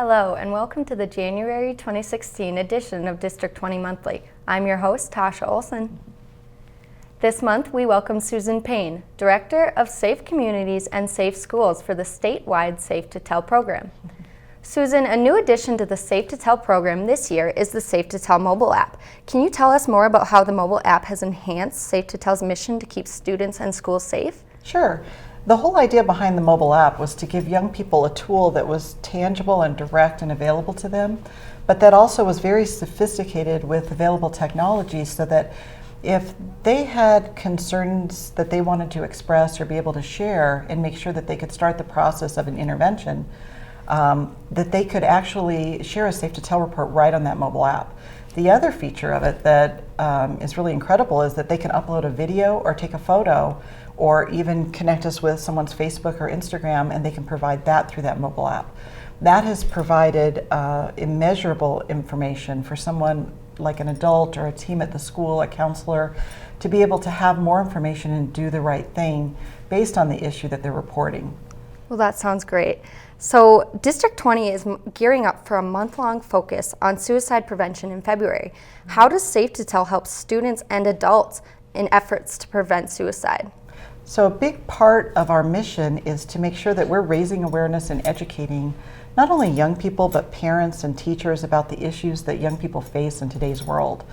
Hello and welcome to the January 2016 edition of District 20 Monthly. I'm your host, Tasha Olson. This month we welcome Susan Payne, Director of Safe Communities and Safe Schools for the statewide Safe2Tell program. Susan, a new addition to the Safe2Tell program this year is the Safe2Tell mobile app. Can you tell us more about how the mobile app has enhanced Safe2Tell's mission to keep students and schools safe? Sure. The whole idea behind the mobile app was to give young people a tool that was tangible and direct and available to them, but that also was very sophisticated with available technology so that if they had concerns that they wanted to express or be able to share and make sure that they could start the process of an intervention, that they could actually share a Safe2Tell report right on that mobile app. The other feature of it that is really incredible is that they can upload a video or take a photo or even connect us with someone's Facebook or Instagram, and they can provide that through that mobile app. That has provided immeasurable information for someone like an adult or a team at the school, a counselor, to be able to have more information and do the right thing based on the issue that they're reporting. Well, that sounds great. So District 20 is gearing up for a month-long focus on suicide prevention in February. How does Safe2Tell help students and adults in efforts to prevent suicide? So a big part of our mission is to make sure that we're raising awareness and educating not only young people but parents and teachers about the issues that young people face in today's world.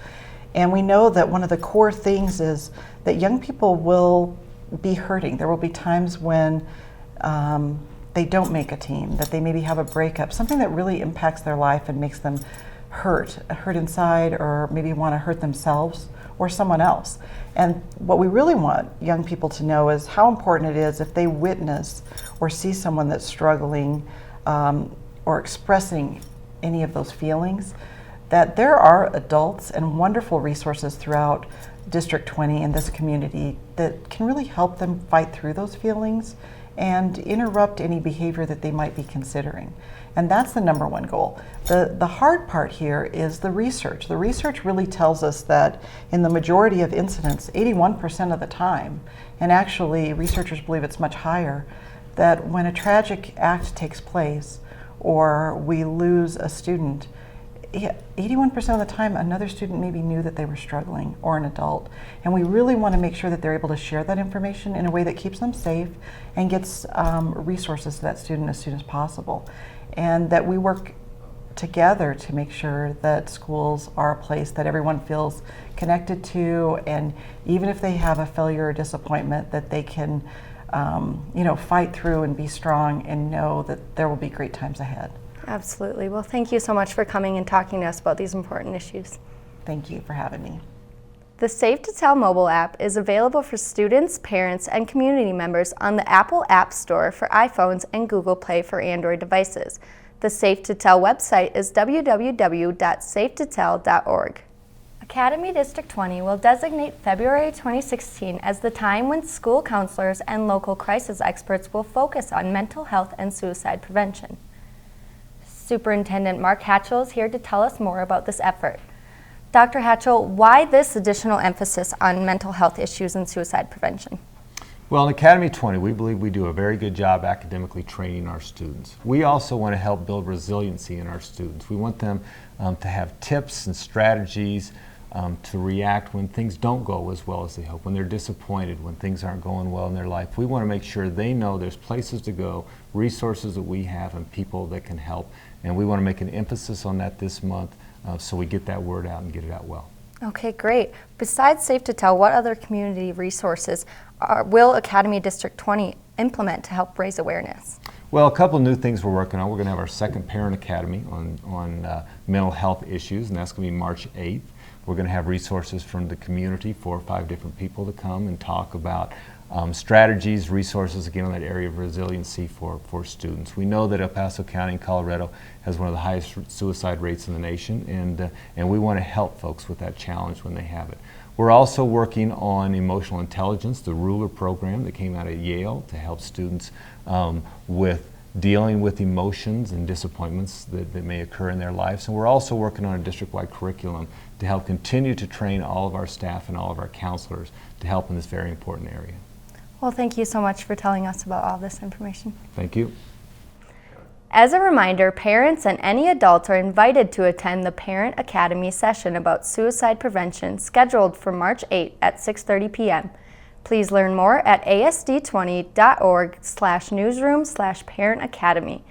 And we know that one of the core things is that young people will be hurting. There will be times when they don't make a team, that they maybe have a breakup, something that really impacts their life and makes them hurt inside, or maybe want to hurt themselves or someone else. And what we really want young people to know is how important it is if they witness or see someone that's struggling or expressing any of those feelings, that there are adults and wonderful resources throughout District 20 and this community that can really help them fight through those feelings and interrupt any behavior that they might be considering. And that's the number one goal. The hard part here is the research. The research really tells us that in the majority of incidents, 81% of the time, and actually researchers believe it's much higher, that when a tragic act takes place or we lose a student, 81% of the time another student maybe knew that they were struggling, or an adult. And we really want to make sure that they're able to share that information in a way that keeps them safe and gets resources to that student as soon as possible. And that we work together to make sure that schools are a place that everyone feels connected to, and even if they have a failure or disappointment, that they can fight through and be strong and know that there will be great times ahead. Absolutely. Well, thank you so much for coming and talking to us about these important issues. Thank you for having me. The Safe2Tell mobile app is available for students, parents, and community members on the Apple App Store for iPhones and Google Play for Android devices. The Safe2Tell website is www.safe2tell.org. Academy District 20 will designate February 2016 as the time when school counselors and local crisis experts will focus on mental health and suicide prevention. Superintendent Mark Hatchell is here to tell us more about this effort. Dr. Hatchell, why this additional emphasis on mental health issues and suicide prevention? Well, in Academy 20, we believe we do a very good job academically training our students. We also want to help build resiliency in our students. We want them to have tips and strategies to react when things don't go as well as they hope, when they're disappointed, when things aren't going well in their life. We want to make sure they know there's places to go, resources that we have, and people that can help. And we want to make an emphasis on that this month so we get that word out and get it out well. Okay, great. Besides Safe2Tell, what other community resources will Academy District 20 implement to help raise awareness? Well, a couple new things we're working on. We're going to have our second Parent Academy on mental health issues, and that's going to be March 8th. We're going to have resources from the community, 4 or 5 different people to come and talk about strategies, resources, again, on that area of resiliency for students. We know that El Paso County in Colorado has one of the highest suicide rates in the nation, and we want to help folks with that challenge when they have it. We're also working on emotional intelligence, the Ruler program that came out of Yale to help students with dealing with emotions and disappointments that may occur in their lives. And we're also working on a district-wide curriculum to help continue to train all of our staff and all of our counselors to help in this very important area. Well, thank you so much for telling us about all this information. Thank you. As a reminder, parents and any adults are invited to attend the Parent Academy session about suicide prevention scheduled for March 8 at 6:30 p.m. Please learn more at asd20.org/newsroom/parentacademy.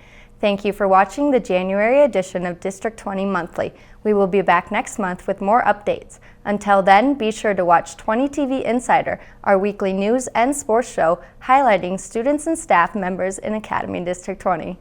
Thank you for watching the January edition of District 20 Monthly. We will be back next month with more updates. Until then, be sure to watch 20 TV Insider, our weekly news and sports show highlighting students and staff members in Academy District 20.